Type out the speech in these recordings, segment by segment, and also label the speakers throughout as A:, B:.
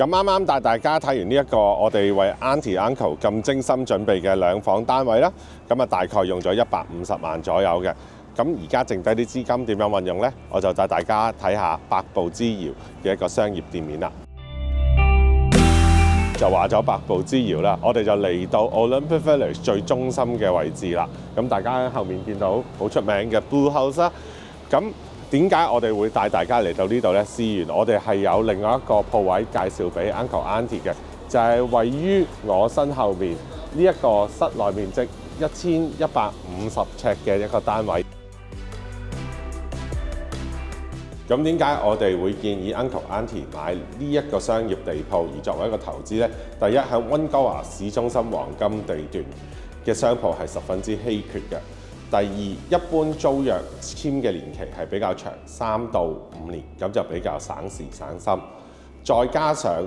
A: 咁啱啱帶大家睇完呢一個我哋為 Auntie Uncle 咁精心準備嘅2房單位啦，咁啊大概用咗150萬左右嘅。咁而家剩低啲資金點樣運用呢？我就帶大家睇下百步之遙嘅一個商業店面啦。就話咗百步之遙啦，我哋就嚟到 Olympic Village 最中心嘅位置啦。咁大家喺後面見到好出名嘅 Blue House 啦。咁點解我哋會帶大家嚟到呢度呢？試完我哋係有另外一個鋪位介紹俾 Uncle Auntie 嘅，就係位於我身後面呢一個室內面積1150尺嘅一個單位。咁點解我哋會建議 Uncle Auntie 買呢一個商業地鋪而作為一個投資呢？第一，喺溫哥華市中心黃金地段嘅商鋪係十分之稀缺嘅。第二，一般租約簽嘅年期係比較長，3到5年，咁就比較省時省心。再加上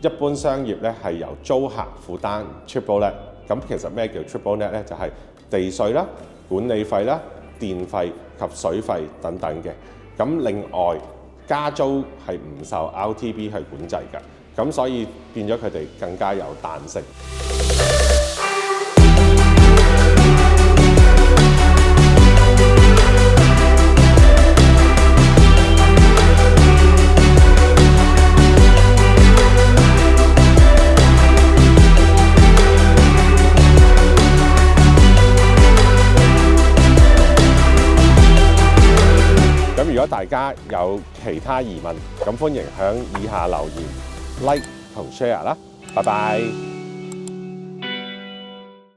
A: 一般商業咧係由租客負擔 triple net。咁其實咩叫 triple net 咧？就係地稅啦、管理費啦、電費及水費等等嘅。咁另外加租係唔受 LTB 去管制嘅，咁所以變咗佢哋更加有彈性。如果大家有其他疑問，咁歡迎響以下留言 like 同 share 啦，拜拜。